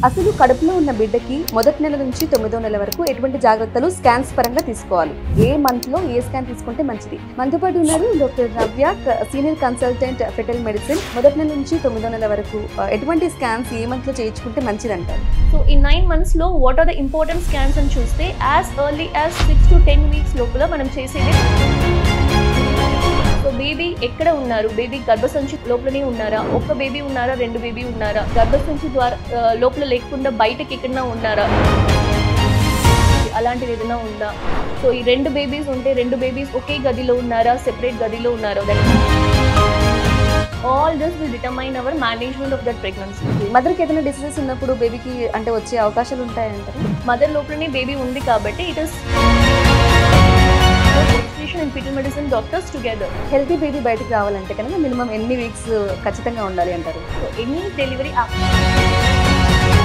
అసలు కడుపులో ఉన్న బిడ్డకి మొదటి నెల నుంచి 9వ నెల వరకు ఎటువంటి జాగ్రత్తలు స్కాన్స్ పరంగా తీసుకోవాలి, ఏ మంత్ లో ఏ స్కాన్ తీసుకుంటే మంచిది? మనతో పాటు ఉన్నారు డాక్టర్ నవ్య, సీనియర్ కన్సల్టెంట్ ఫెటల్ మెడిసిన్. మొదటి నెల నుంచి 9వ నెల వరకు ఎటువంటి స్కాన్స్ ఏ మంత్ లో చేయించుకుంటే మంచిది అంటారు? So in 9 months లో what are the important scans అని చూస్తే as early as 6 to 10 weeks లోపల మనం చేసేది. సో బేబీ ఎక్కడ ఉన్నారు, బేబీ గర్భసంచి లోపలనే ఉన్నారా, ఒక బేబీ ఉన్నారా, రెండు బేబీ ఉన్నారా, గర్భసంచి ద్వారా లోపల లేకుండా బయటకి ఎక్కడన్నా ఉన్నారా, అలాంటిది ఏదైనా ఉందా? సో ఈ రెండు బేబీస్ ఉంటే రెండు బేబీస్ ఒకే గదిలో ఉన్నారా, సెపరేట్ గదిలో ఉన్నారా, all this will determine our management of that pregnancy. మదర్కి ఏదైనా డిసీజెస్ ఉన్నప్పుడు బేబీకి అంటే వచ్చే అవకాశాలు ఉంటాయంటారు? మదర్ లోపలనే బేబీ ఉంది కాబట్టి it is and fetal medicine doctors together. Healthy baby బయటకు రావాలంటే కనుక మినిమం ఎన్ని వీక్స్ ఖచ్చితంగా ఉండాలి అంటారు? So any delivery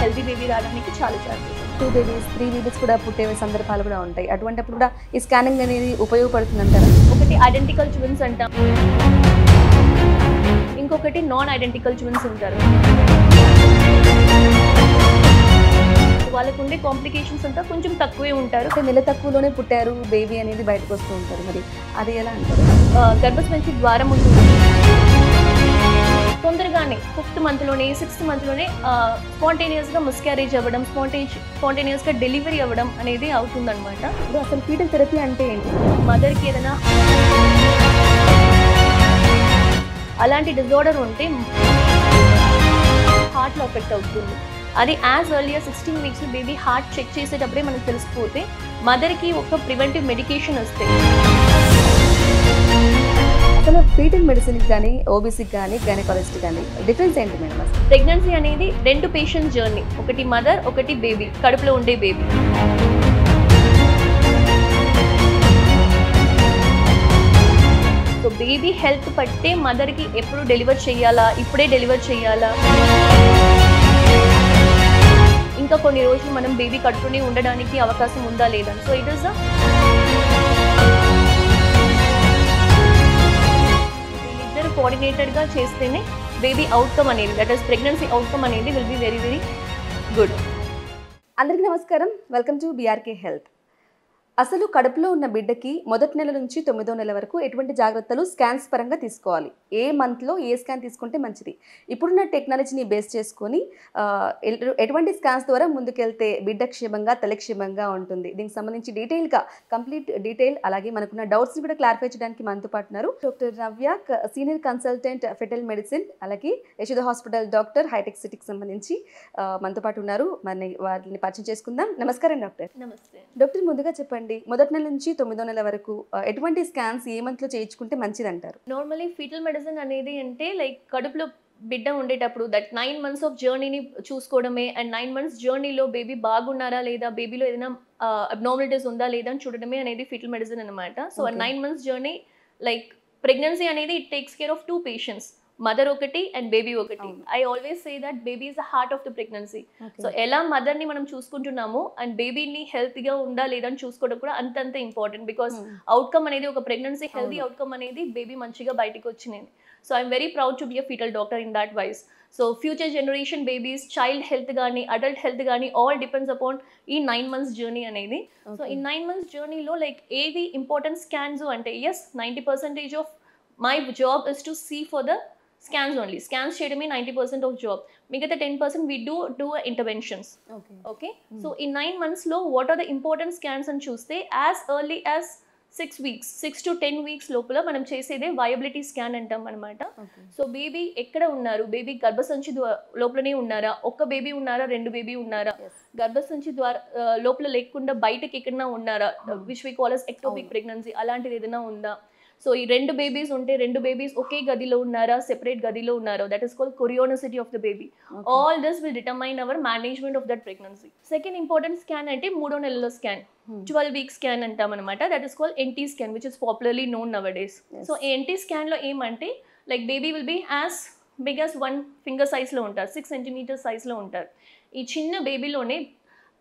healthy baby రావడానికి చాలా ఛాన్సెస్. 2 బేబీస్ 3 బేబీస్ కూడా పుట్టే సందర్భాలు కూడా ఉంటాయి. అటువంటిప్పుడు కూడా ఈ స్కానింగ్ అనేది ఉపయోగపడుతుంది అంటారా? ఒకటి ఐడెంటికల్ ట్విన్స్ అంటాం, ఇంకొకటి నాన్ ఐడెంటికల్ ట్విన్స్ ఉంటారు. వాళ్ళకు ఉండే కాంప్లికేషన్స్ అంతా కొంచెం తక్కువే ఉంటారు. అంటే నెల తక్కువలోనే పుట్టారు బేబీ అనేది బయటకు వస్తూ ఉంటారు, మరి అది ఎలా అంటారు? గర్భసంచి ద్వారం ఉంటుంది, తొందరగానే 5th మంత్లోనే 6th మంత్లోనే స్పాంటేనియస్గా మిస్క్యారేజ్ అవ్వడం, స్పాంటేనియస్గా డెలివరీ అవ్వడం అనేది అవుతుందన్నమాట. ఇప్పుడు అసలు ఫీటల్ థెరపీ అంటే ఏంటి? మదర్కి ఏదైనా అలాంటి డిజార్డర్ ఉంటే హార్ట్లో ఎఫెక్ట్ అవుతుంది. అది as early as 16 weeks baby heart check చేసేటప్పుడే మనకు తెలిసిపోతే మదర్కి ఒక ప్రివెంటివ్ మెడికేషన్ వస్తాయి. అసలు ఫీటల్ మెడిసిన్కి కానీ ఓబీసీకి కానీ గైనకాలజిస్ట్ కానీ డిఫరెన్స్ ఏంటి మేడం? అసలు ప్రెగ్నెన్సీ అనేది 2 పేషెంట్ జర్నీ, ఒకటి మదర్, ఒకటి బేబీ, కడుపులో ఉండే బేబీ. సో బేబీ హెల్త్ పట్టే మదర్కి ఎప్పుడు డెలివర్ చేయాలా, ఇప్పుడే డెలివర్ చేయాలా, ఇంకా కొన్ని రోజులు మనం బేబీ కడుపునే ఉండడానికి అవకాశం ఉందా లేదా. సో ఇట్ ఈస్ వీళ్ళిద్దరు కోఆర్డినేటెడ్గా చేస్తేనే బేబీ అవుట్కమ్ అనేది, దట్ ఈస్ ప్రెగ్నెన్సీ అవుట్కమ్ అనేది will be very very good. అందరికీ నమస్కారం, వెల్కమ్ టు బీఆర్కే హెల్త్. అసలు కడుపులో ఉన్న బిడ్డకి మొదటి నెల నుంచి 9వ నెల వరకు ఎటువంటి జాగ్రత్తలు స్కాన్స్ పరంగా తీసుకోవాలి, ఏ మంత్లో ఏ స్కాన్ తీసుకుంటే మంచిది? ఇప్పుడున్న టెక్నాలజీని బేస్ చేసుకొని ఎటువంటి స్కాన్స్ ద్వారా ముందుకెళ్తే బిడ్డ క్షేమంగా తల్లి క్షేమంగా ఉంటుంది? దీనికి సంబంధించి డీటెయిల్గా కంప్లీట్ డీటెయిల్ అలాగే మనకున్న డౌట్స్ని కూడా క్లారిఫై చేయడానికి మనతో పాటు ఉన్నారు డాక్టర్ నవ్య, సీనియర్ కన్సల్టెంట్ ఫెటల్ మెడిసిన్, అలాగే యశోద హాస్పిటల్ డాక్టర్, హైటెక్ సిటీకి సంబంధించి మనతో పాటు ఉన్నారు. మన వారిని పరిచయం చేసుకుందాం. నమస్కారం డాక్టర్. నమస్తే డాక్టర్, ముందుగా చెప్పండి, మొదటి నెల నుంచి 9వ నెల వరకు ఎటువంటి స్కాన్స్ ఏ మంత్ లో చేయించుకుంటే మంచిది అంటారు? నార్మల్లీ ఫీటల్ మెడిసిన్ అనేది అంటే లైక్ కడుపులో బిడ్డ ఉండేటప్పుడు దట్ 9 months ఆఫ్ జర్నీని చూసుకోవడమే, అండ్ 9 months జర్నీలో బేబీ బాగున్నారా లేదా, బేబీలో ఏదైనా అబ్నార్మలిటీస్ ఉందా లేదా అని చూడడమే అనేది ఫీటల్ మెడిసిన్ అనమాట. So 9 months journey like pregnancy అనేది it takes care of 2 patients, mother ఒకటి అండ్ బేబీ ఒకటి. I always say that baby is the heart of the pregnancy. So ఎలా మదర్ని మనం చూసుకుంటున్నాము అండ్ బేబీని హెల్తీగా ఉందా లేదా అని చూసుకోవడం కూడా అంతంత ఇంపార్టెంట్, బికాస్ అవుట్కమ్ అనేది ఒక ప్రెగ్నెన్సీ హెల్తీ అవుట్కమ్ అనేది బేబీ మంచిగా బయటకు వచ్చినది. So I'm very proud to be a fetal doctor in that wise. So future generation babies child health కానీ అడల్ట్ హెల్త్ కానీ ఆల్ డిపెండ్స్ అపాన్ ఈ 9 months జర్నీ అనేది. సో ఈ 9 months జర్నీలో లైక్ ఏది ఇంపార్టెంట్ స్కాన్స్ అంటే, yes 90% of my job is to see for the scans only. Scans చేయడమే 90% of job. మిగతా 10% we do interventions. Okay. So in 9 months లో what are the important scans అని చూస్తే as early as 6 weeks 6 to 10 weeks లోపల మనం చేసేదే viability scan అంటాం అనమాట. సో బేబీ ఎక్కడ ఉన్నారు, బేబీ గర్భసంచి లోపలనే ఉన్నారా, ఒక బేబీ ఉన్నారా, రెండు బేబీ ఉన్నారా, గర్భసంచి ద్వారా లోపల లేకుండా బయటకి ఎక్కడన్నా ఉన్నారా, which we call as ectopic pregnancy, అలాంటిది ఏదైనా ఉందా? సో ఈ రెండు బేబీస్ ఉంటే రెండు బేబీస్ ఒకే గదిలో ఉన్నారా, సెపరేట్ గదిలో ఉన్నారా, that is called chorionicity of the baby. All this will determine our management of that pregnancy. Second important scan అంటే 3వ నెలలో స్కాన్, 12 week స్కాన్ అంటాం అనమాట. That is called NT scan, which is popularly known nowadays. So NT స్కాన్లో ఏమంటే like baby will be as big as 1 finger సైజ్లో ఉంటారు, 6 centimeters సైజ్లో ఉంటారు. ఈ చిన్న బేబీలోనే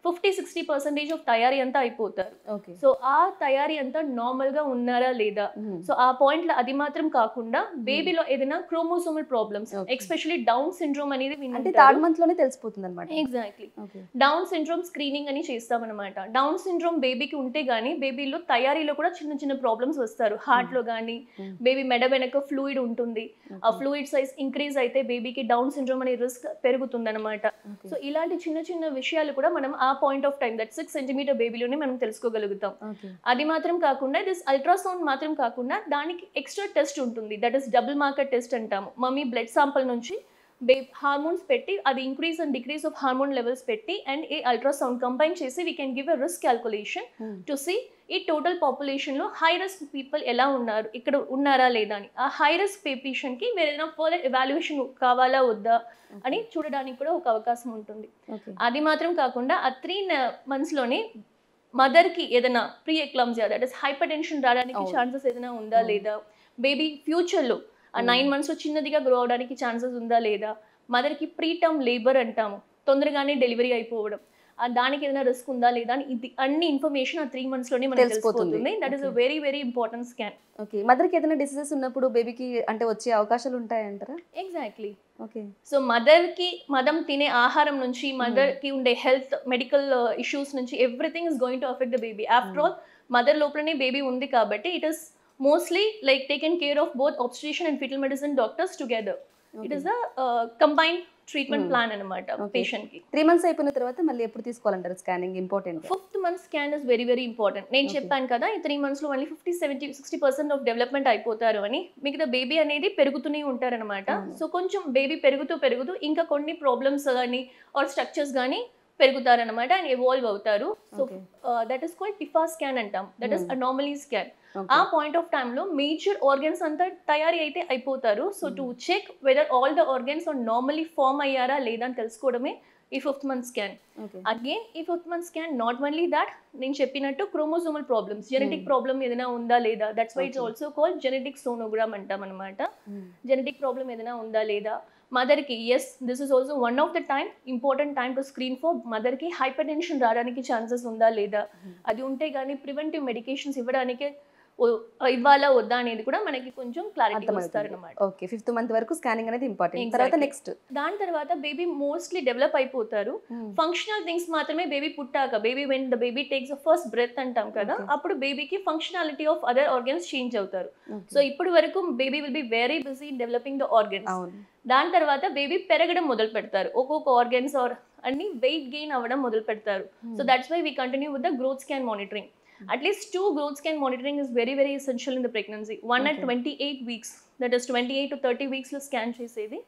50-60% ఆఫ్ తయారీ అంతా అయిపోతారు. ఓకే. సో ఆ తయారీ అంతా నార్మల్ గా ఉన్నారా లేదా, సో ఆ పాయింట్ లో అది మాత్రం కాకుండా బేబీలో ఏదైనా chromosomal problems, Okay. Especially down syndrome అనేది అంటే వినుంటారు. థర్డ్ మంత్ లోనే తెలిసిపోతుంది అనమాట. Exactly. Okay. Down syndrome screening అని చేస్తామన్నమాట. డౌన్ సిండ్రోమ్ బేబీకి ఉంటే గానీ బేబీలో తయారీలో కూడా చిన్న చిన్న ప్రాబ్లమ్స్ వస్తారు. హార్ట్ లో కానీ, బేబీ మెడ వెనక ఫ్లూయిడ్ ఉంటుంది, ఆ ఫ్లూయిడ్ సైజ్ ఇంక్రీజ్ అయితే బేబీకి డౌన్ సిండ్రోమ్ అనే రిస్క్ పెరుగుతుంది అనమాట. సో ఇలాంటి చిన్న చిన్న విషయాలు కూడా మనం ఆ point of time, that 6 centimetre బేబీలోనే మనం తెలుసుకోగలుగుతాం. ఓకే. అది మాత్రం కాకుండా దిస్ అల్ట్రాసౌండ్ మాత్రం కాకుండా దానికి ఎక్స్ట్రా టెస్ట్ ఉంటుంది, that is double marker test అంటాము. మమ్మీ బ్లడ్ శాంపుల్ నుంచి హార్మోన్స్ పెట్టి అది increase and decrease of hormone levels పెట్టి అండ్ ఈ అల్ట్రాసౌండ్ కంబైన్ చేసి we can give a risk calculation to see ఈ టోటల్ పాపులేషన్ లో హై రిస్క్ పీపుల్ ఎలా ఉన్నారు, ఇక్కడ ఉన్నారా లేదా అని. ఆ హై రిస్క్ పేషెంట్ కి వేరేదైనా ఫర్దర్ ఎవాల్యుయేషన్ కావాలా వద్దా అని చూడడానికి కూడా ఒక అవకాశం ఉంటుంది. అది మాత్రం కాకుండా ఆ 3 months లోనే మదర్ కి ఏదైనా pre eclampsia, that is hypertension రావడానికి ఛాన్సెస్ ఏదైనా ఉందా లేదా, బేబీ ఫ్యూచర్ లో ఆ 9 months లో చిన్నదిగా గ్రో అవడానికి ఛాన్సెస్ ఉందా లేదా, మదర్ కి ప్రీ టర్మ్ లేబర్ అంటాము, తొందరగానే డెలివరీ అయిపోవడం, దానికి ఏదైనా రిస్క్ ఉందా లేదా అని ఇది అన్ని ఇన్ఫర్మేషన్ ఆ 3 months లోనే మనకు తెలిసిపోతుంది. That is a very very important scan. Okay. Mother కి ఏదైనా డిసీజెస్ ఉన్నప్పుడు బేబీకి అంటే వచ్చే అవకాశాలు ఉంటాయంటారా? ఎగ్జాక్ట్లీ. ఓకే. సో మదర్ కి మనం తినే ఆహారం నుంచి, మదర్ కి ఉండే హెల్త్ మెడికల్ ఇష్యూస్ నుంచి everything is going to affect the baby. After all mother లోపలనే బేబీ ఉంది కాబట్టి it is mostly like taken care of both obstetrician and fetal medicine doctors together. It is a combined treatment plan అన్నమాట patient కి. 3 months అయిపోయిన తర్వాత మళ్ళీ ఎప్పుడు తీసుకోవాలంటారు స్కానింగ్? Important. 5th month scan is very very important. నేను చెప్పాను కదా ఈ 3 months లో మళ్ళీ 50-70-60% ఆఫ్ డెవలప్మెంట్ అయిపోతారు అని. మిగతా బేబీ అనేది పెరుగుతూనే ఉంటారనమాట. సో కొంచెం బేబీ పెరుగుతూ ఇంకా కొన్ని ప్రాబ్లమ్స్ కానీ ఆర్ స్ట్రక్చర్స్ కానీ పెరుగుతారనమాట అండ్ ఎవాల్వ్ అవుతారు. So that is called TIFFA scan అంటాం, దట్ ఈస్ అనామలీ స్కాన్. ఆ పాయింట్ ఆఫ్ టైమ్ లో మేజర్ ఆర్గన్స్ అంతా తయారీ అయితే అయిపోతారు. So to check whether all the organs are normally form అయ్యారా లేదా అని తెలుసుకోవడమే ఈ 5th month స్కాన్. అగైన్ ఈ 5th month scan not only that, నేను చెప్పినట్టు క్రోమోజోమల్ ప్రాబ్లమ్స్, జెనెటిక్ ప్రాబ్లమ్ ఏదైనా ఉందా లేదా, that's why it's also called genetic sonogram అంటాం అనమాట. జెనెటిక్ ప్రాబ్లమ్ ఏదైనా ఉందా లేదా, మదర్ కి yes this is also one of the time important time to screen for mother కి హైపర్ టెన్షన్ రావడానికి ఛాన్సెస్ ఉందా లేదా, అది ఉంటే కానీ ప్రివెంటివ్ మెడికేషన్స్ ఇవ్వడానికి ఇవ్వాలా వద్దా అనేది కూడా మనకి కొంచెం క్లారిటీ వస్తారు అనమాట. ఓకే. 5th month వరకు స్కానింగ్ అనేది ఇంపార్టెంట్. తర్వాత నెక్స్ట్ దాని తర్వాత బేబీ మోస్ట్లీ డెవలప్ అయిపోతారు. ఫంక్షనల్ థింగ్స్ మాత్రమే బేబీ పుట్టాక, baby when the baby takes the first breath అంటాం కదా, అప్పుడు బేబీకి functionality of other organs change అవుతారు. సో ఇప్పటి వరకు baby will be very busy in developing the organs. దాని తర్వాత బేబీ పెరగడం మొదలు పెడతారు, ఒక్కొక్క ఆర్గన్స్ ఆర్ అన్ని వెయిట్ గెయిన్ అవ్వడం మొదలు పెడతారు. So that's why we continue with the growth scan monitoring. At least 2 growth scan monitoring is very very essential in the pregnancy. One at 28 weeks, that is 28 to 30 weeks లో scan చేసేది.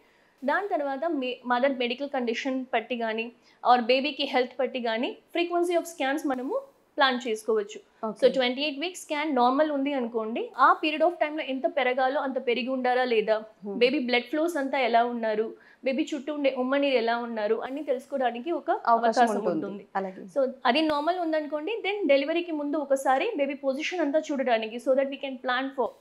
దాని తర్వాత mother medical condition పట్టి కానీ are బేబీకి health పట్టి కానీ frequency of scans మనము ప్లాన్ చేసుకోవచ్చు. సో 28 weeks స్కాన్ నార్మల్ ఉంది అనుకోండి, ఆ పీరియడ్ ఆఫ్ టైంలో ఎంత పెరగాలో అంత పెరిగి ఉండారా లేదా, బేబీ బ్లడ్ ఫ్లోస్ అంతా ఎలా ఉన్నారు, బేబీ చుట్టూ ఉండే ఉమ్మనీరు ఎలా ఉన్నారు అన్ని తెలుసుకోవడానికి ఒక అవకాశం ఉంటుంది. సో అది నార్మల్ ఉందనుకోండి, దెన్ డెలివరీకి ముందు ఒకసారి బేబీ పొజిషన్ అంతా చూడడానికి, so that we can plan for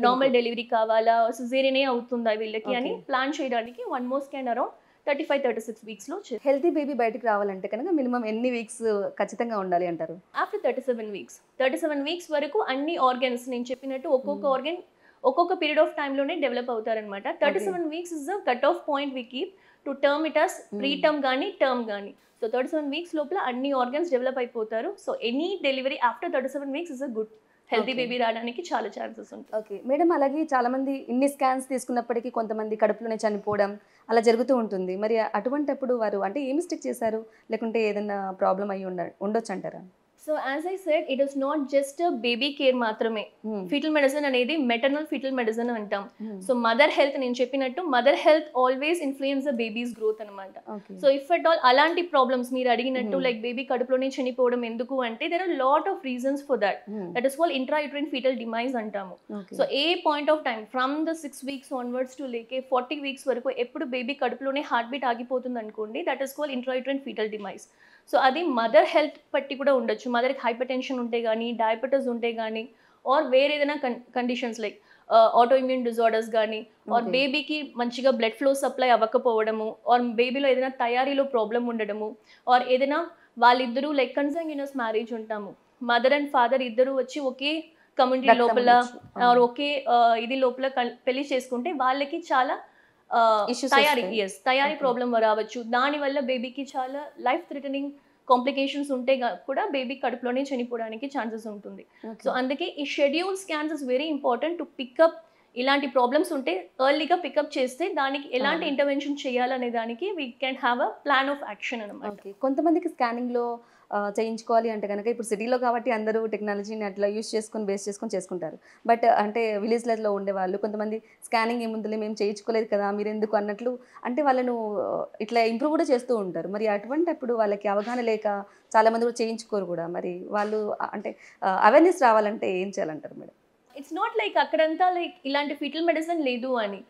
normal delivery కావాలా, సిజేరియనే అవుతుందా వీళ్ళకి అని ప్లాన్ చేయడానికి 1 more స్కాన్ అరౌండ్ 35-36 weeks లో. హెల్తీ బేబీ బయటికి రావాలంటే కనుక మినిమం ఎన్ని వీక్స్ ఖచ్చితంగా ఉండాలి అంటారు? After 37 weeks. 37 weeks వరకు అన్ని ఆర్గన్స్ నేను చెప్పినట్టు ఒక్కొక్క ఆర్గన్ ఒక్కొక్క పీరియడ్ ఆఫ్ టైమ్ లోనే డెవలప్ అవుతారనమాట. 37 weeks is the cut off point we keep to term it as pre term కానీ టర్మ్ కానీ. సో 37 weeks లోపల అన్ని ఆర్గన్స్ డెవలప్ అయిపోతారు. So any delivery after 37 weeks is a good. Healthy baby రావడానికి చాలా chances ఉంటాయి. Okay madam, అలాగే చాలా మంది ఇన్ని స్కాన్స్ తీసుకున్నప్పటికీ కొంతమంది కడుపులోనే చనిపోవడం అలా జరుగుతూ ఉంటుంది. మరి అటువంటిప్పుడు వారు అంటే ఏ మిస్టేక్ చేశారు, లేకుంటే ఏదైనా ప్రాబ్లం అయ్యి ఉండొచ్చు అంటారా? So as I said, it is not just baby care మాత్రమే. ఫీటల్ మెడిసిన్ అనేది మెటర్నల్ ఫీటల్ మెడిసిన్ అంటాం. సో మదర్ హెల్త్, నేను చెప్పినట్టు mother health always influence the baby's growth అనమాట. సో ఇఫ్ అట్ ఆల్ అలాంటి ప్రాబ్లమ్స్ మీరు అడిగినట్టు లైక్ బేబీ కడుపులోనే చనిపోవడం ఎందుకు అంటే, there are lot of reasons for that. That is called intrauterine foetal demise అంటాము. So a point of time from the 6 weeks onwards to లేకే 40 weeks వరకు ఎప్పుడు బేబీ కడుపులోనే హార్ట్ బీట్ ఆగిపోతుంది అనుకోండి, that is called intrauterine foetal demise. So అది mother health పట్టి కూడా ఉండొచ్చు. మదర్కి హైపర్ టెన్షన్ ఉంటే కానీ, డయాబెటీస్ ఉంటే కానీ, ఆర్ వేరే ఏదైనా conditions like auto immune disorders కానీ, ఆర్ బేబీకి మంచిగా బ్లడ్ ఫ్లో సప్లై అవ్వకపోవడము, ఆర్ బేబీలో ఏదైనా తయారీలో ప్రాబ్లం ఉండడము, ఆర్ ఏదైనా వాళ్ళిద్దరూ లైక్ కన్సాంగ్యునస్ మ్యారేజ్ ఉంటాము, మదర్ అండ్ ఫాదర్ ఇద్దరు వచ్చి ఒకే కమ్యూనిటీ రక్తం లోపల ఉండొచ్చు. or ఒకే ఇది లోపల పెళ్లి చేసుకుంటే వాళ్ళకి చాలా Issues తయారీ వస్తాయి. తయారీ Okay. ప్రాబ్లం రావచ్చు. దానివల్ల బేబీకి చాలా లైఫ్ థ్రెటనింగ్ కాంప్లికేషన్స్ ఉంటే కూడా బేబీ కడుపులోనే చనిపోవడానికి ఛాన్సెస్ ఉంటుంది. Okay. సో అందుకే ఈ schedule scans is very important to pick up. ఇలాంటి ప్రాబ్లమ్స్ ఉంటే ఎర్లీగా పికప్ చేస్తే దానికి ఎలాంటి ఇంటర్వెన్షన్ చేయాలనే దానికి we can have a plan of action అనమాట. ఓకే, కొంతమందికి స్కానింగ్లో చేయించుకోవాలి అంటే కనుక ఇప్పుడు సిటీలో కాబట్టి అందరూ టెక్నాలజీని అట్లా యూస్ చేసుకొని బేస్ చేసుకొని చేసుకుంటారు. బట్ అంటే విలేజ్లలో ఉండేవాళ్ళు కొంతమంది స్కానింగ్ ఏముందులే మేము చేయించుకోలేదు కదా మీరు ఎందుకు అన్నట్లు అంటే వాళ్ళను ఇట్లా ఇంప్రూవ్ కూడా చేస్తూ ఉంటారు. మరి అటువంటిప్పుడు వాళ్ళకి అవగాహన లేక చాలామంది కూడా చేయించుకోరు కూడా. మరి వాళ్ళు అంటే అవేర్నెస్ రావాలంటే ఏం చేయాలంటారు మేడం? ఇట్స్ నాట్ లైక్ అక్కడంతా లైక్ ఇలాంటి ఫిటల్ మెడిసిన్ లేదు అని.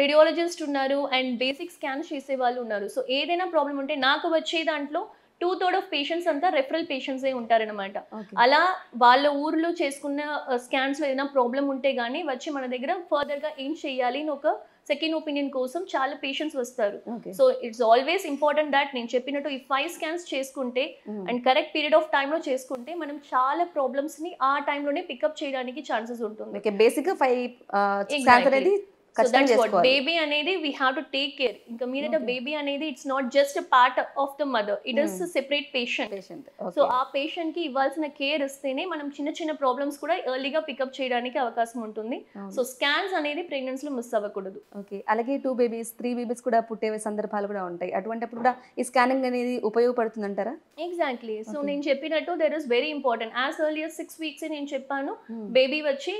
రేడియాలజిస్ట్ ఉన్నారు అండ్ బేసిక్ స్కాన్స్ చేసే వాళ్ళు ఉన్నారు. సో ఏదైనా ప్రాబ్లం ఉంటే నాకు వచ్చే దాంట్లో 2/3 ఆఫ్ పేషెంట్స్ అంతా రెఫరల్ పేషెంట్సే ఉంటారనమాట. అలా వాళ్ళ ఊర్లో చేసుకున్న స్కాన్స్లో ఏదైనా ప్రాబ్లం ఉంటే కానీ వచ్చి మన దగ్గర ఫర్దర్గా ఏం చేయాలి అని ఒక సెకండ్ ఒపీనియన్ కోసం చాలా పేషెంట్స్ వస్తారు. So it's always important that నేను చెప్పినట్టు ఈ 5 స్కాన్స్ చేసుకుంటే అండ్ కరెక్ట్ పీరియడ్ ఆఫ్ టైంలో చేసుకుంటే మనం చాలా ప్రాబ్లమ్స్ని ఆ టైంలోనే పికప్ చేయడానికి ఛాన్సెస్ ఉంటుంది. బేసిక్గా 5 స్కాన్స్ అనేది సో దట్స్ వాట్ బేబీ అనేది we have to take care. ఇంకా మీదట బేబీ అనేది it's not just part of the mother, it is separate patient. So ఆ పేషెంట్ కి ఇవ్వాల్సిన కేర్ ఇస్తేనే మనం చిన్న చిన్న ప్రాబ్లమ్స్ కూడా ఎర్లీగా పికప్ చేయడానికి అవకాశం ఉంటుంది. సో స్కాన్స్ అనేది ప్రెగ్నెన్సీలో మిస్ అవ్వకూడదు. ఓకే, అలాగే 2 బేబీస్ 3 బేబీస్ కూడా పుట్టే సందర్భాలు కూడా ఉంటాయి. అటువంటిప్పుడు కూడా ఈ స్కానింగ్ అనేది ఉపయోగపడుతుంది అంటారా? ఎగ్జాక్ట్లీ. సో నేను చెప్పినట్టు there is very important. As early as 6 weeks నేను చెప్పాను. బేబీ వచ్చి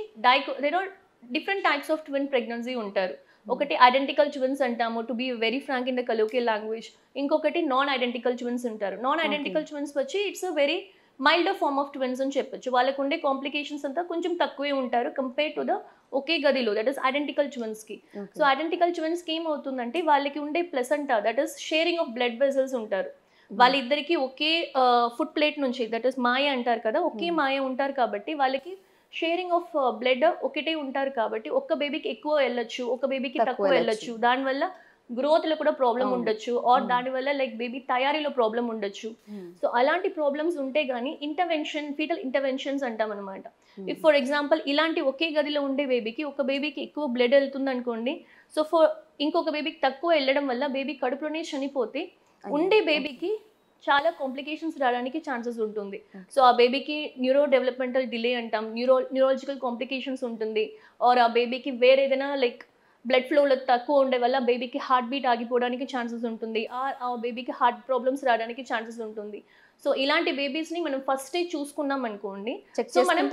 there are different types of twin pregnancy ఉంటారు. ఒకటి ఐడెంటికల్ ట్విన్స్ అంటాము, to be very frank in the colloquial language. ఇంకొకటి నాన్ ఐడెంటికల్ ట్విన్స్ ఉంటారు. నాన్ ఐడెంటికల్ ట్విన్స్ వచ్చి it's a very milder form of twins అని చెప్పొచ్చు. వాళ్ళకు ఉండే కాంప్లికేషన్స్ అంతా కొంచెం తక్కువే ఉంటారు కంపేర్ టు ద ఒకే గదిలో, దట్ ఈస్ ఐడెంటికల్ ట్విన్స్కి. సో ఐడెంటికల్ ట్విన్స్కి ఏమవుతుందంటే వాళ్ళకి ఉండే placenta, that is sharing of blood vessels ఉంటారు. వాళ్ళిద్దరికి ఒకే ఫుడ్ ప్లేట్ నుంచి, దట్ ఈస్ మాయ అంటారు కదా, ఒకే మాయ ఉంటారు కాబట్టి వాళ్ళకి షేరింగ్ ఆఫ్ బ్లడ్ ఒకటే ఉంటారు కాబట్టి ఒక్క బేబీకి ఎక్కువ వెళ్ళొచ్చు, ఒక బేబీకి తక్కువ వెళ్ళొచ్చు. దానివల్ల గ్రోత్లో కూడా ప్రాబ్లం ఉండొచ్చు, ఆర్ దానివల్ల లైక్ బేబీ తయారీలో ప్రాబ్లం ఉండొచ్చు. సో అలాంటి ప్రాబ్లమ్స్ ఉంటే కానీ ఇంటర్వెన్షన్, ఫీటల్ ఇంటర్వెన్షన్స్ అంటాం అనమాట. ఇఫ్ ఫర్ ఎగ్జాంపుల్ ఇలాంటి ఒకే గదిలో ఉండే బేబీకి ఒక బేబీకి ఎక్కువ బ్లడ్ వెళ్తుంది అనుకోండి, సో ఇంకొక బేబీకి తక్కువ వెళ్ళడం వల్ల బేబీ కడుపులోనే చనిపోతే ఉండే బేబీకి చాలా కాంప్లికేషన్స్ రావడానికి ఛాన్సెస్ ఉంటుంది. సో ఆ బేబీకి న్యూరో డెవలప్మెంటల్ డిలే అంటాం, న్యూరాలజికల్ కాంప్లికేషన్స్ ఉంటుంది, ఆర్ ఆ బేబీకి వేరే ఏదైనా లైక్ బ్లడ్ ఫ్లోలో తక్కువ ఉండే వల్ల బేబీకి హార్ట్ బీట్ ఆగిపోవడానికి ఛాన్సెస్ ఉంటుంది, ఆ బేబీకి హార్ట్ ప్రాబ్లమ్స్ రావడానికి ఛాన్సెస్ ఉంటుంది. సో ఇలాంటి బేబీస్ని మనం ఫస్టే చూసుకున్నాం అనుకోండి, సో మనం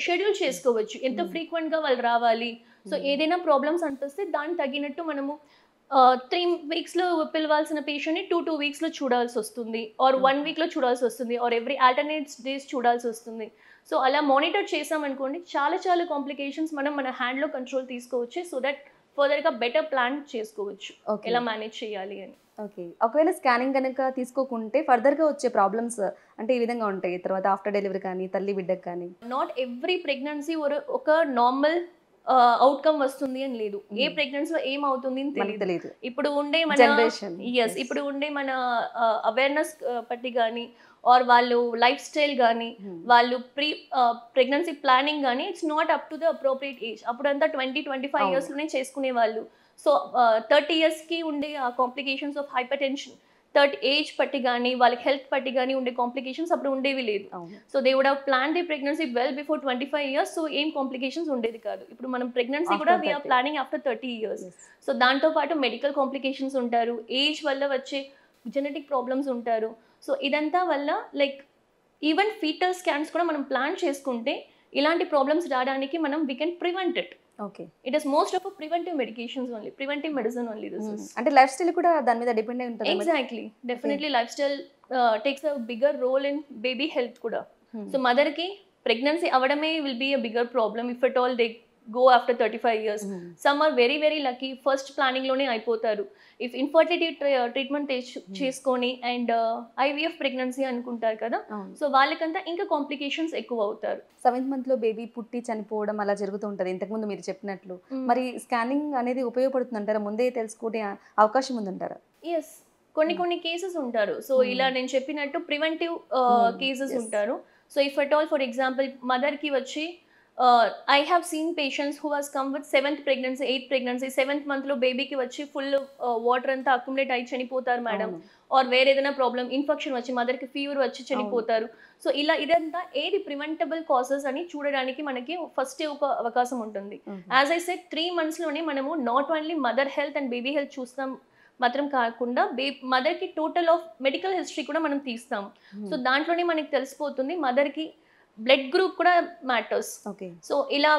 షెడ్యూల్ చేసుకోవచ్చు ఎంత ఫ్రీక్వెంట్గా వాళ్ళు రావాలి. సో ఏదైనా ప్రాబ్లమ్స్ అనిపిస్తే దానికి తగినట్టు మనము 3 weeksలో పిలవాల్సిన పేషెంట్ని 2 weeksలో చూడాల్సి వస్తుంది, ఆర్ 1 weekలో చూడాల్సి వస్తుంది, ఆర్ ఎవ్రీ ఆల్టర్నేట్ డేస్ చూడాల్సి వస్తుంది. సో అలా మానిటర్ చేసామనుకోండి చాలా చాలా కాంప్లికేషన్స్ మనం మన హ్యాండ్లో కంట్రోల్ తీసుకోవచ్చు. సో దట్ ఫర్దర్గా బెటర్ ప్లాన్ చేసుకోవచ్చు ఎలా మేనేజ్ చేయాలి అని. ఓకే, ఒకవేళ స్కానింగ్ కనుక తీసుకోకుంటే ఫర్దర్గా వచ్చే ప్రాబ్లమ్స్ అంటే ఈ విధంగా ఉంటాయి తర్వాత ఆఫ్టర్ డెలివరీ కానీ తల్లి బిడ్డకు కానీ? నాట్ ఎవ్రీ ప్రెగ్నెన్సీ ఒక నార్మల్ అవుట్కమ్ వస్తుంది అని లేదు. ఏ ప్రెగ్నెన్సీలో ఏమవుతుంది అని తెలియదు. ఇప్పుడు ఉండే మన ఇప్పుడు ఉండే మన అవేర్నెస్ పట్టి కానీ ఆర్ వాళ్ళు లైఫ్ స్టైల్ కానీ వాళ్ళు ప్రెగ్నెన్సీ ప్లానింగ్ కానీ it's not up to the appropriate age. అప్పుడంతా 20-25 yearsలోనే చేసుకునే వాళ్ళు. సో 30 yearsకి ఉండే ఆ complications of hyper tension, 30 age పట్టి కానీ వాళ్ళకి హెల్త్ పట్టి కానీ ఉండే కాంప్లికేషన్స్ అప్పుడు ఉండేవి లేదు. So they would have plan the pregnancy well before 25 years. So ఏం కాంప్లికేషన్స్ ఉండేది కాదు. ఇప్పుడు మనం ప్రెగ్నెన్సీ కూడా we're planning after 30 years. So దాంతో పాటు మెడికల్ కాంప్లికేషన్స్ ఉంటారు, ఏజ్ వల్ల వచ్చే జెనెటిక్ ప్రాబ్లమ్స్ ఉంటారు. సో ఇదంతా వల్ల లైక్ ఈవెన్ ఫీటల్ స్కాన్స్ కూడా మనం ప్లాన్ చేసుకుంటే ఇలాంటి ప్రాబ్లమ్స్ రావడానికి మనం we can prevent it. Okay, it is most of preventive medications only, preventive medicine only this is. అంటే లైఫ్ స్టైల్ కూడా దాని మీద డిపెండ్ అయి ఉంటుంది. Exactly, definitely lifestyle takes a bigger role in baby health కూడా. So మదర్కి pregnancy అవడమే will be a bigger problem if at all they go after 35 years. Some are very very lucky, first planning లోనే అయిపోతారు. If infertility treatment చేసుకొని and IVF pregnancy అనుకుంటారు కదా, so వాళ్ళకంతా ఇంకా కాంప్లికేషన్స్ ఎక్కువ అవుతారు. 7th month లో బేబీ పుట్టి చనిపోవడం అలా జరుగుతూ ఉంటుంది ఇంతకుముందు మీరు చెప్పినట్లు. మరి స్కానింగ్ అనేది ఉపయోగపడుతుంది అంటారా? ముందే తెలుసుకునే అవకాశం ఉందంటారా? ఎస్, కొన్ని కేసెస్ ఉంటారు. సో ఇలా నేను చెప్పినట్టు ప్రివెంటివ్ కేసెస్ ఉంటారు. So if at all for example మదర్కి వచ్చి I have seen patients who has come with 7th pregnancy 8th pregnancy 7th మంత్లో బేబీకి వచ్చి ఫుల్ వాటర్ అంతా అక్యుములేట్ అయ్యి చనిపోతారు మేడం. ఆర్ వేరే ఏదైనా ప్రాబ్లమ్ ఇన్ఫెక్షన్ వచ్చి మదర్కి ఫీవర్ వచ్చి చనిపోతారు. సో ఇలా ఇదంతా ఏది ప్రివెంటబుల్ కాసెస్ అని చూడడానికి మనకి ఫస్ట్ ఒక అవకాశం ఉంటుంది. యాజ్ ఐ సెడ్ 3 monthsలోనే మనము not only mother health and baby health చూస్తాం మాత్రం కాకుండా మదర్కి టోటల్ ఆఫ్ మెడికల్ హిస్టరీ కూడా మనం తీస్తాం. సో దాంట్లోనే మనకి తెలిసిపోతుంది మదర్కి బ్లడ్ గ్రూప్ కూడా మ్యాటర్స్. సో ఇలా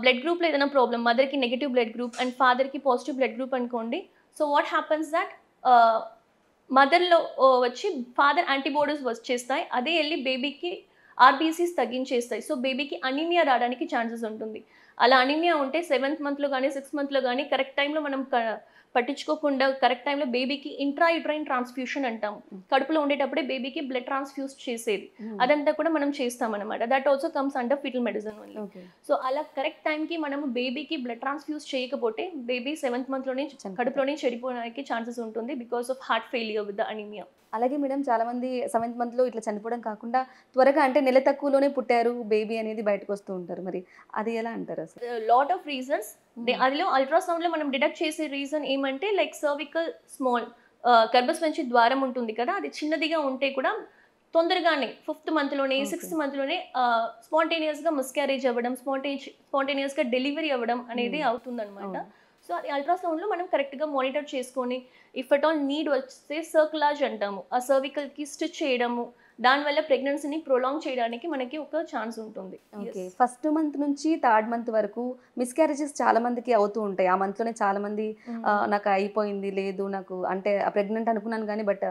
బ్లడ్ గ్రూప్లో ఏదైనా ప్రాబ్లం మదర్కి నెగిటివ్ బ్లడ్ గ్రూప్ అండ్ ఫాదర్కి పాజిటివ్ బ్లడ్ గ్రూప్ అనుకోండి. సో వాట్ హ్యాపన్స్ దట్ మదర్లో వచ్చి ఫాదర్ యాంటీబాడీస్ వచ్చేస్తాయి, అదే వెళ్ళి బేబీకి ఆర్బీసీస్ తగ్గించేస్తాయి. సో బేబీకి అనీమియా రావడానికి ఛాన్సెస్ ఉంటుంది. అలా అనీమియా ఉంటే 7th monthలో కానీ 6th monthలో కానీ కరెక్ట్ టైంలో మనం పట్టించుకోకుండా కరెక్ట్ టైంలో బేబీకి ఇంట్రాయూట్రైన్ ట్రాన్స్ఫ్యూషన్ అంటాం. కడుపులో ఉండేటప్పుడే బేబీకి బ్లడ్ ట్రాన్స్ఫ్యూజ్ చేసేది, అదంతా కూడా మనం చేస్తామన్నమాట. That also comes under fetal medicine only. So అలా కరెక్ట్ టైంకి మనము బేబీకి బ్లడ్ ట్రాన్స్ఫ్యూజ్ చేయకపోతే బేబీ 7th monthలోనే కడుపులోనే చెడిపోవడానికి ఛాన్సెస్ ఉంటుంది because of heart failure with the anaemia. అలాగే మేడం చాలా మంది 7th monthలో ఇట్లా చనిపోవడం కాకుండా త్వరగా అంటే నెల తక్కువలోనే పుట్టారు బేబీ అనేది బయటకు వస్తూ ఉంటారు. మరి అది ఎలా అంటారు అసలు? Lot of reasons. అదిలో అల్ట్రాసౌండ్లో మనం డిటెక్ట్ చేసే రీజన్ ఏమంటే లైక్ సర్వికల్ స్మాల్ గర్భస్వంచి ద్వారం ఉంటుంది కదా, అది చిన్నదిగా ఉంటే కూడా తొందరగానే 5th monthలోనే 6th monthలోనే స్పాంటేనియస్గా మిస్క్యారేజ్ అవ్వడం, స్పాంటేనియస్గా డెలివరీ అవ్వడం అనేది అవుతుందన్నమాట. సో అది అల్ట్రాసౌండ్లో మనం కరెక్ట్గా మానిటర్ చేసుకొని ఇఫ్ అట్ ఆల్ నీడ్ వస్తే సర్క్లాజ్ అంటాము, ఆ సర్వికల్కి స్టిచ్ చేయడము, దానివల్ల ప్రెగ్నెన్సీని ప్రొలాంగ్ చేయడానికి మనకి ఒక ఛాన్స్ ఉంటుంది. ఓకే, 1st month నుంచి 3rd month వరకు మిస్క్యారేజెస్ చాలా మందికి అవుతూ ఉంటాయి. ఆ మంత్లోనే చాలా మంది నాకు అయిపోయింది, లేదు నాకు అంటే ప్రెగ్నెంట్ అనుకున్నాను కానీ బట్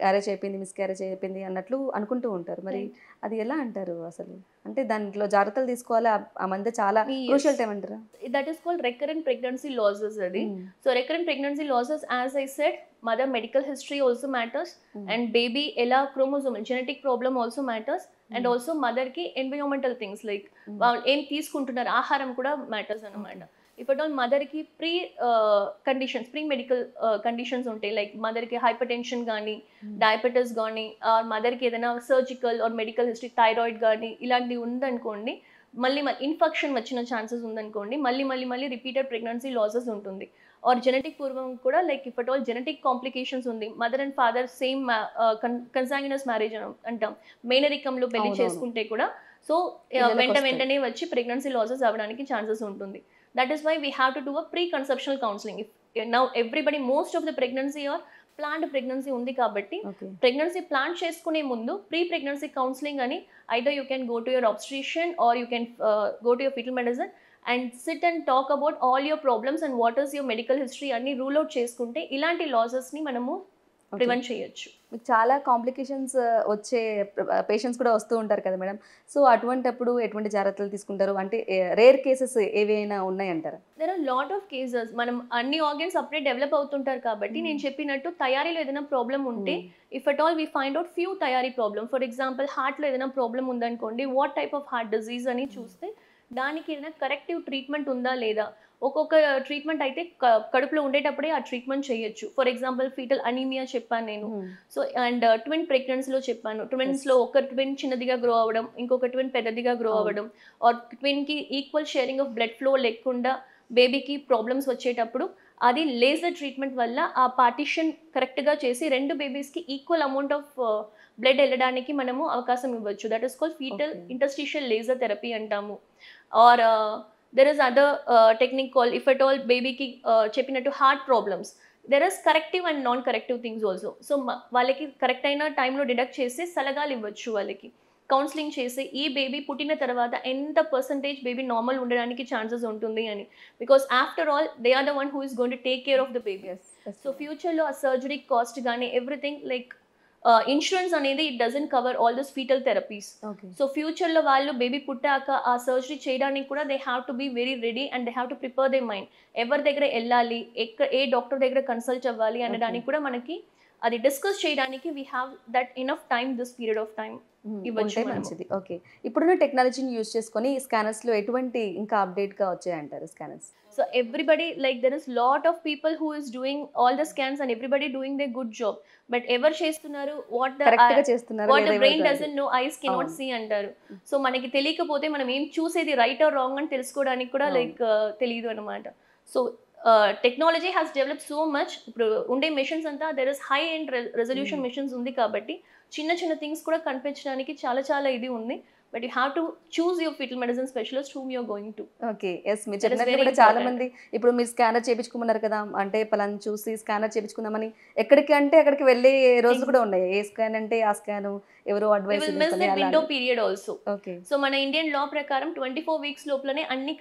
క్యారేజ్ అయిపోయింది, మిస్క్యారేజ్ అయిపోయింది అన్నట్లు అనుకుంటూ ఉంటారు. మరి అది ఎలా అంటారు అసలు? అంటే దాంట్లో జాగ్రత్తలు తీసుకోవాలి, ఆ మధ్య చాలా క్రూషియల్ టైం అంటారా? That is called recurrent pregnancy losses. అది so recurrent pregnancy losses as I said mother medical history also matters and baby ela chromosomal genetic problem also matters and also mother ki environmental things like em తీసుకుంటున్నారు ఆహారం కూడా matters అన్నమాట. if at all mother ki conditions pre medical conditions ఉంటాయి like mother ki hypertension గాని diabetes గాని or mother ki ఏదైనా surgical or medical history thyroid గాని ఇలాంటివి ఉందనుకోండి, మళ్ళీ ఇన్ఫెక్షన్ వచ్చిన ఛాన్సెస్ ఉందనుకోండి, మళ్ళీ రిపీటెడ్ ప్రెగ్నెన్సీ లాసెస్ ఉంటుంది. ఆర్ జెనెటిక్ పూర్వం కూడా like if at all genetic complications ఉంది, mother and father same consanguineous marriage అంటాం, మేనరికంలో పెళ్లి చేసుకుంటే కూడా సో వెంటనే వచ్చి ప్రెగ్నెన్సీ లాసెస్ అవ్వడానికి ఛాన్సెస్ ఉంటుంది. That is why we have to do a pre conceptional counselling. If now everybody most of the pregnancy are planned pregnancy ఉంది కాబట్టి ప్రెగ్నెన్సీ ప్లాన్ చేసుకునే ముందు ప్రీ ప్రెగ్నెన్సీ కౌన్సిలింగ్ అని either you can go to your obstetrician or you can go to your fetal medicine and sit and talk about all your problems and what is your medical history అన్ని rule out చేసుకుంటే ఇలాంటి లాసెస్ని మనము prevent చేయొచ్చు. మీకు చాలా complications వచ్చే patients కూడా వస్తూ ఉంటారు కదా మేడం, సో అటువంటిప్పుడు ఎటువంటి జాగ్రత్తలు తీసుకుంటారు? అంటే రేర్ కేసెస్ ఏవైనా ఉన్నాయంటారా? There are lot of cases. మనం అన్ని ఆర్గన్స్ అప్పుడే డెవలప్ అవుతుంటారు కాబట్టి నేను చెప్పినట్టు తయారీలో ఏదైనా ప్రాబ్లం ఉంటే if at all we find out few తయారీ ప్రాబ్లమ్. ఫర్ ఎగ్జాంపుల్ హార్ట్లో ఏదైనా ప్రాబ్లం ఉందనుకోండి, what type of heart disease అని చూస్తే దానికి ఏదైనా కరెక్టివ్ ట్రీట్మెంట్ ఉందా లేదా. ఒక్కొక్క ట్రీట్మెంట్ అయితే కడుపులో ఉండేటప్పుడే ఆ ట్రీట్మెంట్ చేయొచ్చు. ఫర్ ఎగ్జాంపుల్ ఫీటల్ అనీమియా చెప్పాను నేను. సో అండ్ ట్విన్ ప్రెగ్నెన్సీలో చెప్పాను, ట్విన్స్లో ఒక ట్విన్ చిన్నదిగా గ్రో అవ్వడం, ఇంకొక ట్విన్ పెద్దదిగా గ్రో అవ్వడం, ఆర్ ట్విన్కి equal sharing of blood flow లేకుండా బేబీకి ప్రాబ్లమ్స్ వచ్చేటప్పుడు అది లేజర్ ట్రీట్మెంట్ వల్ల ఆ పార్టిషన్ కరెక్ట్గా చేసి 2 బేబీస్కి ఈక్వల్ అమౌంట్ ఆఫ్ బ్లడ్ వెళ్ళడానికి మనము అవకాశం ఇవ్వచ్చు. That is called fetal interstitial laser therapy అంటాము. Or there is other technique call if at all బేబీకి చెప్పినట్టు heart problems, there is corrective and non corrective things also. So వాళ్ళకి correct అయిన టైంలో డిడక్ట్ చేసి సలహాలు ఇవ్వచ్చు, వాళ్ళకి కౌన్సిలింగ్ చేసి ఈ బేబీ పుట్టిన తర్వాత ఎంత పర్సంటేజ్ బేబీ నార్మల్ ఉండడానికి ఛాన్సెస్ ఉంటుంది అని. Because after all they are the one who is going to take care of the baby. So ఫ్యూచర్లో ఆ సర్జరీ కాస్ట్ కానీ ఎవ్రీథింగ్ లైక్ ఇన్సూరెన్స్ అనేది it doesn't cover all this fetal therapies. So ఫ్యూచర్లో వాళ్ళు baby పుట్టాక ఆ surgery చేయడానికి కూడా they have to be very ready and they have to prepare they mind. ఎవరి దగ్గర వెళ్ళాలి, ఏ డాక్టర్ దగ్గర కన్సల్ట్ అవ్వాలి అనడానికి కూడా మనకి అది డిస్కస్ చేయడానికి we have that enough time, this period of time ఇవ్వచ్చు మంచిది. ఓకే, ఇప్పుడున్న టెక్నాలజీని యూజ్ చేసుకొని స్కానర్స్లో ఎటువంటి ఇంకా అప్డేట్గా వచ్చాయంటారు scanners? So everybody like there is lot of people who is doing all the scans and everybody doing they good job. But ఎవరు చేస్తున్నారు కరెక్ట్ గా చేస్తున్నారు what the brain doesn't know, eyes cannot see అంటారు. So మనకి తెలియకపోతే మనం ఏం చూసేది రైట్ ఆర్ రాంగ్ అని తెలుసుకోవడానికి కూడా లైక్ తెలియదు అనమాట. So technology has develop so much. ఇప్పుడు ఉండే మిషన్స్ అంతా there is high and resolution machines ఉంది కాబట్టి చిన్న చిన్న థింగ్స్ కూడా కనిపించడానికి చాలా చాలా ఇది ఉంది. But you have to choose your fetal medicine specialist whom you're going to. Okay, yes, మీరు చెప్పినట్టు కూడా చాలా మంది ఇప్పుడు మీరు స్కానర్ చేయించుకోమన్నారు కదా, అంటే పలానా చూసి స్కానర్ చేయించుకుందామని ఎక్కడికి అంటే అక్కడికి వెళ్ళే రోజులు కూడా ఉన్నాయి. ఏ స్కాన్ అంటే ఆ స్కాన్ ఎవరో advice window period also. Okay, so మన ఇండియన్ లా ప్రకారం 24 వీక్స్ లోపలనే అన్ని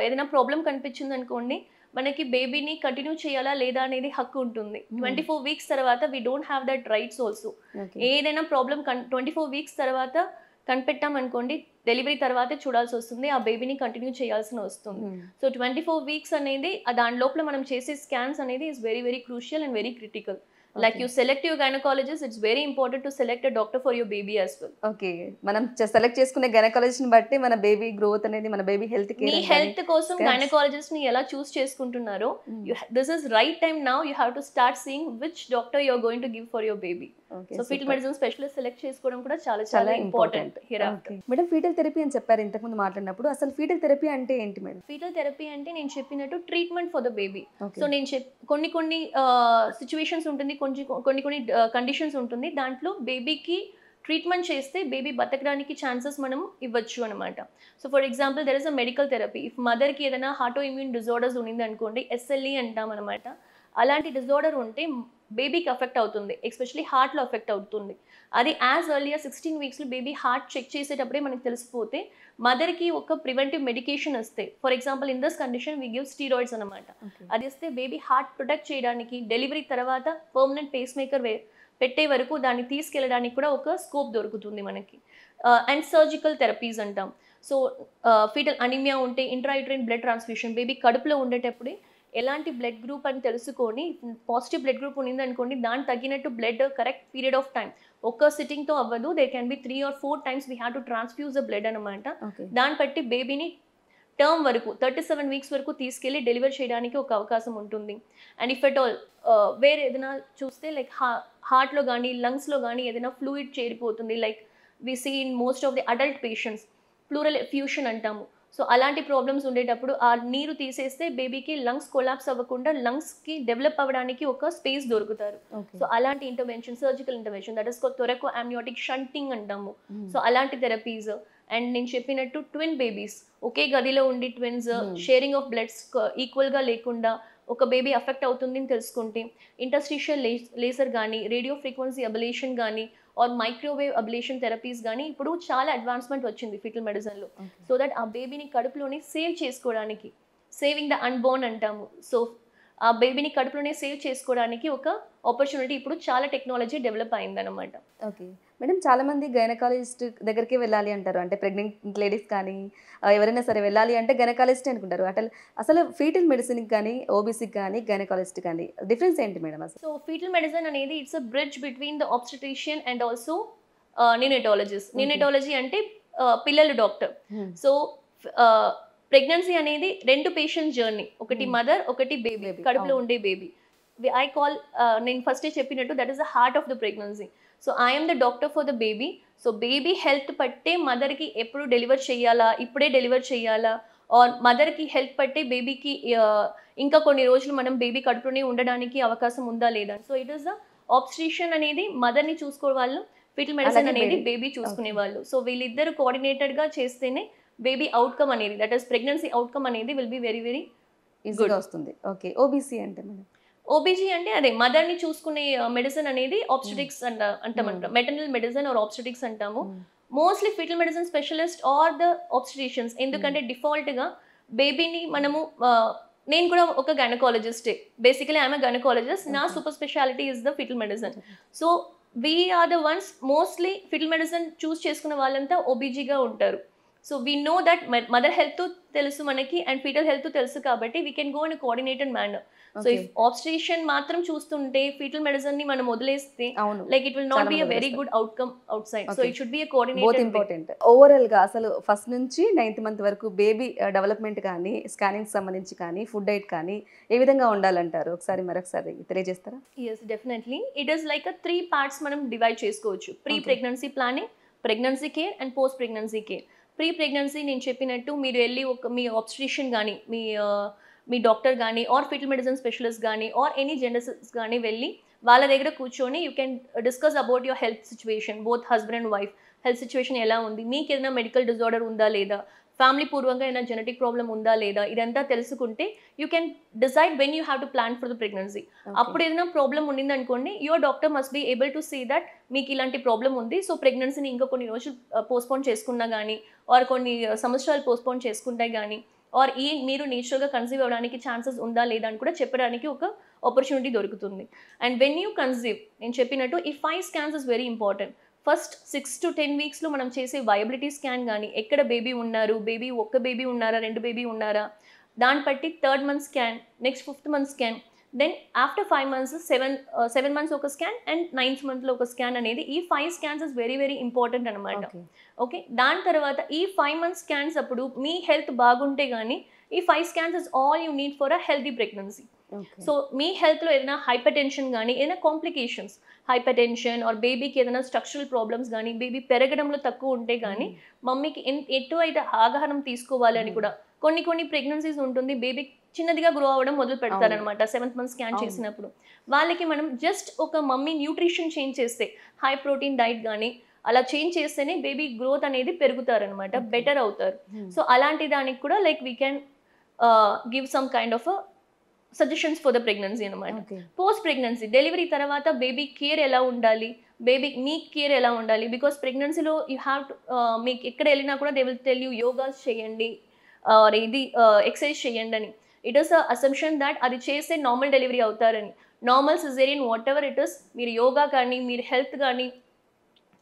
ఏదైనా ప్రాబ్లం కనిపించింది అనుకోండి, మనకి బేబీని కంటిన్యూ చేయాలా లేదా అనేది హక్కు ఉంటుంది. 24 వీక్స్ తర్వాత we don't have that rights also. ఏదైనా ప్రాబ్లం 24 వీక్స్ తర్వాత కనిపెట్టాం అనుకోండి, డెలివరీ తర్వాతే చూడాల్సి వస్తుంది, ఆ బేబీని కంటిన్యూ చేయాల్సి వస్తుంది. సో 24 వీక్స్ అనేది దాని లోపల మనం చేసే స్కాన్స్ అనేది is very very crucial and very critical. Like you select your gynecologist, it's very important to select a doctor for your baby as well. Okay, మనం సెలెక్ట్ చేసుకునే గైనకాలజిస్ట్ ని బట్టి మన బేబీ గ్రోత్ అనేది, మన బేబీ హెల్త్ కేర్, మీ health కోసం gynaecologist ని ఎలా చూస్ చేసుకుంటున్నారో, this is right time now you have to start seeing which doctor you are going to give for your baby. So fetal medicine specialist select చేసుకోవడం కూడా చాలా చాలా important here after. Madam, fetal therapy అని చెప్పారు ఇంతకు ముందు మాట్లాడినప్పుడు, అసలు ఫీటల్ థెరపీ అంటే ఏంటి మేడం? ఫీటల్ థెరపీ అంటే నేను చెప్పినట్టు treatment for the baby. So నేను కొన్ని సిచ్యువేషన్స్ ఉంటుంది, కొన్ని కండిషన్స్ ఉంటుంది, దాంట్లో బేబీకి ట్రీట్మెంట్ చేస్తే బేబీ బతకడానికి ఛాన్సెస్ మనం ఇవ్వచ్చు అనమాట. So for example there is a medical therapy. If మదర్కి ఏదైనా హార్టో ఇమ్యూన్ డిజార్డర్స్ ఉంది అనుకోండి, SLE అంటాం అనమాట. అలాంటి డిజార్డర్ ఉంటే బేబీకి అఫెక్ట్ అవుతుంది, ఎస్పెషలీ హార్ట్లో అఫెక్ట్ అవుతుంది. అది యాజ్ ఎర్లీ as 16 వీక్స్లో బేబీ హార్ట్ చెక్ చేసేటప్పుడే మనకు తెలిసిపోతే మదర్కి ఒక ప్రివెంటివ్ మెడికేషన్ వస్తే, for example in this condition we give steroids అనమాట. అది ఇస్తే బేబీ హార్ట్ ప్రొటెక్ట్ చేయడానికి, డెలివరీ తర్వాత పర్మనెంట్ పేస్ మేకర్ పెట్టే వరకు దాన్ని తీసుకెళ్ళడానికి కూడా ఒక స్కోప్ దొరుకుతుంది మనకి. అండ్ సర్జికల్ థెరపీస్ అంటాం. సో ఫీటల్ అనీమియా ఉంటే ఇంట్రాయూటరైన్ బ్లడ్ ట్రాన్స్ఫ్యూషన్, బేబీ కడుపులో ఉండేటప్పుడే ఎలాంటి బ్లడ్ గ్రూప్ అని తెలుసుకొని, పాజిటివ్ బ్లడ్ గ్రూప్ ఉంది అనుకోండి, దాని తగ్గినట్టు blood correct period of time, ఒక్క సిట్టింగ్తో అవ్వదు, they can be 3 or 4 times we have to transfuse the blood అనమాట. దాన్ని బట్టి బేబీని టర్మ్ వరకు 37 వీక్స్ వరకు తీసుకెళ్ళి డెలివర్ చేయడానికి ఒక అవకాశం ఉంటుంది. అండ్ ఇఫ్ ఎట్ ఆల్ వేరే ఏదైనా చూస్తే లైక్ హార్ట్లో కానీ లంగ్స్లో కానీ ఏదైనా ఫ్లూయిడ్ చేరిపోతుంది, like we see in most of the adult patients pleural effusion అంటాము. సో అలాంటి ప్రాబ్లమ్స్ ఉండేటప్పుడు ఆ నీరు తీసేస్తే బేబీకి లంగ్స్ కొలాప్స్ అవ్వకుండా లంగ్స్కి డెవలప్ అవ్వడానికి ఒక స్పేస్ దొరుకుతారు. సో అలాంటి intervention, surgical intervention, that is thoraco amniotic shunting అంటాము. సో అలాంటి థెరపీస్. అండ్ నేను చెప్పినట్టు ట్విన్ బేబీస్, ఒకే గదిలో ఉండి ట్విన్స్, షేరింగ్ ఆఫ్ బ్లడ్స్ ఈక్వల్గా లేకుండా ఒక బేబీ అఫెక్ట్ అవుతుంది అని తెలుసుకుంటే ఇంటర్స్టిషియల్ లేజర్ కానీ, రేడియో ఫ్రీక్వెన్సీ అబలేషన్ కానీ, ఆర్ మైక్రోవేవ్ అబ్లేషన్ థెరపీస్ కానీ ఇప్పుడు చాలా అడ్వాన్స్మెంట్ వచ్చింది ఫీటల్ మెడిసిన్లో. సో దట్ ఆ బేబీని కడుపులోనే సేవ్ చేసుకోవడానికి, సేవింగ్ ద అన్బోర్న్ అంటాము. సో ఆ బేబీని కడుపులోనే సేవ్ చేసుకోవడానికి ఒక ఆపర్చునిటీ ఇప్పుడు చాలా టెక్నాలజీ డెవలప్ అయిందనమాట. ఓకే మేడం, చాలా మంది గైనకాలజిస్ట్ దగ్గరికి వెళ్ళాలి అంటారు, అంటే ప్రెగ్నెంట్ లేడీస్ కానీ ఎవరైనా సరే వెళ్ళాలి అంటే గైనకాలజిస్ట్ అనుకుంటారు. అసలు ఫీటల్ మెడిసిన్కి కానీ, ఓబీసీకి కానీ, గైనకాలజిస్ట్ కానీ డిఫరెన్స్ ఏంటి మేడం అసలు? సో ఫీటల్ మెడిసిన్ అనేది it's a bridge between the obstetrician and also neonatologist. Neonatology అంటే పిల్లల డాక్టర్. సో ప్రెగ్నెన్సీ అనేది 2 పేషెంట్ జర్నీ, ఒకటి మదర్, ఒకటి బేబీ, కడుపులో ఉండే బేబీ. ఐ కాల్, నేను ఫస్టే చెప్పినట్టు that is the heart of the pregnancy. So I'm the doctor for the baby. So baby health పట్టే మదర్కి ఎప్పుడు డెలివర్ చేయాలా, ఇప్పుడే డెలివర్ చేయాలా, ఆర్ మదర్కి హెల్త్ పట్టే బేబీకి ఇంకా కొన్ని రోజులు మనం బేబీ కడుపులోనే ఉండడానికి అవకాశం ఉందా లేదా. So it is the obstetrician అనేది మదర్ని చూసుకోవాలి, ఫీటల్ మెడిసిన్ అనేది బేబీ చూసుకునే వాళ్ళు. సో వీళ్ళిద్దరు కోఆర్డినేటెడ్గా చేస్తేనే బేబీ అవుట్కమ్ అనేది, దట్ ఈస్ ప్రెగ్నెన్సీ అవుట్కమ్ అనేది విల్ బి వెరీ వెరీ ఈజీగా వస్తుంది. ఓకే, ఓబీసీ అంటే మేడం? ఓబీజీ అంటే అదే మదర్ని చూసుకునే మెడిసిన్ అనేది ఆబ్స్టెటిక్స్ అంటామంట, మెటర్నల్ మెడిసిన్ ఆర్ ఆబ్స్టెటిక్స్ అంటాము. Mostly fetal medicine specialist are the obstetricians. ఎందుకంటే డిఫాల్ట్గా బేబీని మనము, నేను కూడా ఒక గైనకాలజిస్టే, బేసికలీ ఐఎమ్ గైనకాలజిస్ట్, నా super speciality is the fetal medicine. So we are the ones, mostly fetal medicine చూస్ చేసుకున్న వాళ్ళంతా ఓబీజీగా ఉంటారు. So we know that mother health తెలుసు మనకి అండ్ ఫీటల్ హెల్త్ తెలుసు కాబట్టి we can go in coordinated manner. So okay. If ఆబ్స్ట్రేషన్ మాత్రం చూస్తుంటే fetal medicine ని మనం వదిలేస్తే అవును. లైక్ ఇట్ విల్ నాట్ చాలా బి అ మంది వెరీ వదిలేస్తారు. Good outcome out side. So Okay. It should be a both coordinated. Important. Overall గా అసలు ఫస్ట్ నుంచి 9th మంత్ వరకు బేబీ డెవలప్మెంట్ కానీ, స్కానింగ్ సంబంధించి కానీ, ఫుడ్ డైట్ కానీ ఏ విధంగా ఉండాలంటారు? ఒకసారి మరొకసారి తెలియజేస్తారా? Yes definitely it is like 3 parts మనం డివైడ్ చేసుకోవచ్చు. Pre Okay. Pregnancy planning, pregnancy care and post pregnancy care. Pre pregnancy నేను చెప్పినట్టు మీరు వెళ్ళి మీ ఆబ్స్ట్రిషన్ కానీ మీ డాక్టర్ కానీ ఆర్ ఫిటల్ మెడిసిన్ స్పెషలిస్ట్ కానీ ఆర్ ఎనీ జెండర్స్ కానీ వెళ్ళి వాళ్ళ దగ్గర కూర్చొని you can discuss about your health situation, both husband and wife health situation ఎలా ఉంది, మీకు ఏదైనా మెడికల్ డిజార్డర్ ఉందా లేదా, ఫ్యామిలీ పూర్వంగా ఏదైనా జెనెటిక్ ప్రాబ్లమ్ ఉందా లేదా, ఇదంతా తెలుసుకుంటే you can decide when you have to plan for the pregnancy. అప్పుడు ఏదైనా ప్రాబ్లం ఉండింది అనుకోండి, your doctor must be able to see that మీకు ఇలాంటి ప్రాబ్లం ఉంది, సో ప్రెగ్నెన్సీని ఇంకా కొన్ని రోజులు పోస్ట్పోన్ చేసుకున్నా కానీ ఆర్ కొన్ని సంవత్సరాలు పోస్ట్పోన్ చేసుకుంటే కానీ ఆర్ మీరు నేచురల్గా కన్సీవ్ అవ్వడానికి ఛాన్సెస్ ఉందా లేదా అని కూడా చెప్పడానికి ఒక ఆపర్చునిటీ దొరుకుతుంది. అండ్ వెన్ యూ కన్సీవ్ నేను చెప్పినట్టు ఈ 5 scans is very important. First 6 to 10 వీక్స్లో మనం చేసే వయబిలిటీ స్కాన్ కానీ, ఎక్కడ బేబీ ఉన్నారు, ఒక్క బేబీ ఉన్నారా, 2 బేబీ ఉన్నారా, దాన్ని బట్టి 3rd month scan, next 5th month scan, then after 5 months 7 months ఒక స్కాన్ అండ్ 9th మంత్లో ఒక స్కాన్ అనేది ఈ 5 scans is very very important అనమాట. ఓకే, దాని తర్వాత ఈ 5 month స్కాన్స్ అప్పుడు మీ హెల్త్ బాగుంటే కానీ ఈ 5 scans is all you need for a healthy pregnancy. So మీ హెల్త్లో ఏదైనా హైపర్ టెన్షన్ కానీ ఏదైనా కాంప్లికేషన్స్, హైపర్ టెన్షన్ ఆర్ బేబీకి ఏదైనా స్ట్రక్చరల్ ప్రాబ్లమ్స్ కానీ, బేబీ పెరగడంలో తక్కువ ఉంటే కానీ మమ్మీకి ఎటు అయితే ఆహారం తీసుకోవాలి అని కూడా కొన్ని ప్రెగ్నెన్సీస్ ఉంటుంది బేబీ చిన్నదిగా గ్రో అవ్వడం మొదలు పెడతారనమాట 7th మంత్ స్కాన్ చేసినప్పుడు. వాళ్ళకి మనం జస్ట్ ఒక మమ్మీ న్యూట్రిషన్ చేంజ్ చేస్తే, హై ప్రోటీన్ డైట్ కానీ అలా చేంజ్ చేస్తేనే బేబీ గ్రోత్ అనేది పెరుగుతారనమాట, బెటర్ అవుతారు. సో అలాంటి దానికి కూడా like we can give some kind of suggestions for the pregnancy అనమాట. పోస్ట్ ప్రెగ్నెన్సీ డెలివరీ తర్వాత బేబీ కేర్ ఎలా ఉండాలి, మీ కేర్ ఎలా ఉండాలి, బికాస్ ప్రెగ్నెన్సీలో యూ హ్యావ్ టు మీకు ఎక్కడ వెళ్ళినా కూడా they will tell you yogas చేయండి, ఇది ఎక్సర్సైజ్ చేయండి అని. It is a assumption that అది చేస్తే నార్మల్ డెలివరీ అవుతారని. Normal caesarean what ever it is, మీరు యోగా కానీ మీరు హెల్త్ కానీ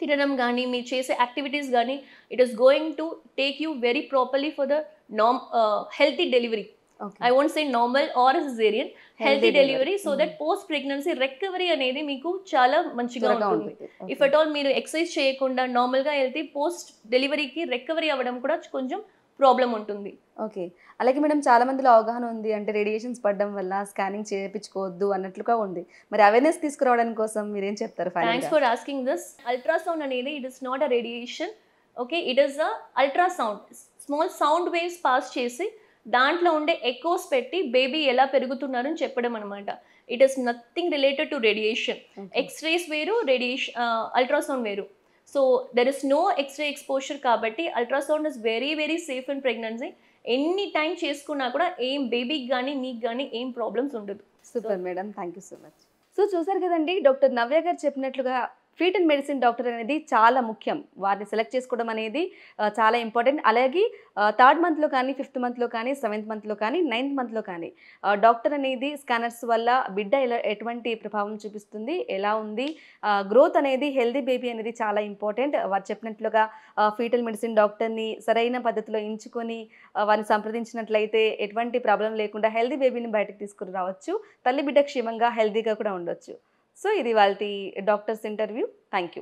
తినడం కానీ మీరు చేసే యాక్టివిటీస్ కానీ it is going to take you very properly for the healthy delivery. I won't say normal or cesarean, healthy delivery, so that post pregnancy recovery అనేది మీకు చాలా మంచిగా ఉంటుంది. ఇఫ్ అట్ ఆల్ మీరు ఎక్సర్సైజ్ చేయకుండా నార్మల్గా వెళ్తే పోస్ట్ డెలివరీకి రికవరీ అవ్వడం కూడా కొంచెం ప్రాబ్లం ఉంటుంది. ఓకే, అలాగే మేడం చాలా మందిలో అవగాహన ఉంది అంటే రేడియేషన్స్ పడడం వల్ల స్కానింగ్ చేయించుకోవద్దు అన్నట్లుగా ఉంది. మరి అవేర్నెస్ తీసుకురావడానికి కోసం మీరు ఏం చెప్తారు? Thanks for asking this. Ultrasound అనేది it is not a radiation. Okay, it is a ultrasound. Small sound waves pass చేసి దాంట్లో ఉండే ఎకోస్ పెట్టి బేబీ ఎలా పెరుగుతున్నారని చెప్పడం అనమాట. It is nothing related to radiation. X-rays వేరు, అల్ట్రాసౌండ్ వేరు. So there is no x-ray exposure కాబట్టి ultrasound is very very safe in pregnancy. Any time చేసుకున్నా కూడా ఏం బేబీకి కానీ మీకు కానీ ఏం ప్రాబ్లమ్స్ ఉండదు. Super madam, thank you so much. So చూసారు కదండి, డాక్టర్ నవ్య గారు చెప్పినట్లుగా ఫీటల్ మెడిసిన్ డాక్టర్ అనేది చాలా ముఖ్యం. వారిని సెలెక్ట్ చేసుకోవడం అనేది చాలా ఇంపార్టెంట్. అలాగే 3rd మంత్లో కానీ 5th మంత్లో కానీ 7th మంత్లో కానీ 9th మంత్లో కానీ డాక్టర్ అనేది స్కానర్స్ వల్ల బిడ్డ ఎటువంటి ప్రభావం చూపిస్తుంది, ఎలా ఉంది, గ్రోత్ అనేది, హెల్దీ బేబీ అనేది చాలా ఇంపార్టెంట్. వారు చెప్పినట్లుగా ఫీటల్ మెడిసిన్ డాక్టర్ని సరైన పద్ధతిలో ఎంచుకొని వారిని సంప్రదించినట్లయితే ఎటువంటి ప్రాబ్లం లేకుండా హెల్దీ బేబీని బయటకు తీసుకుని రావచ్చు. తల్లి బిడ్డ క్షేమంగా హెల్దీగా కూడా ఉండొచ్చు. సో ఇది వాళ్ళ డాక్టర్స్ ఇంటర్వ్యూ. Thank you.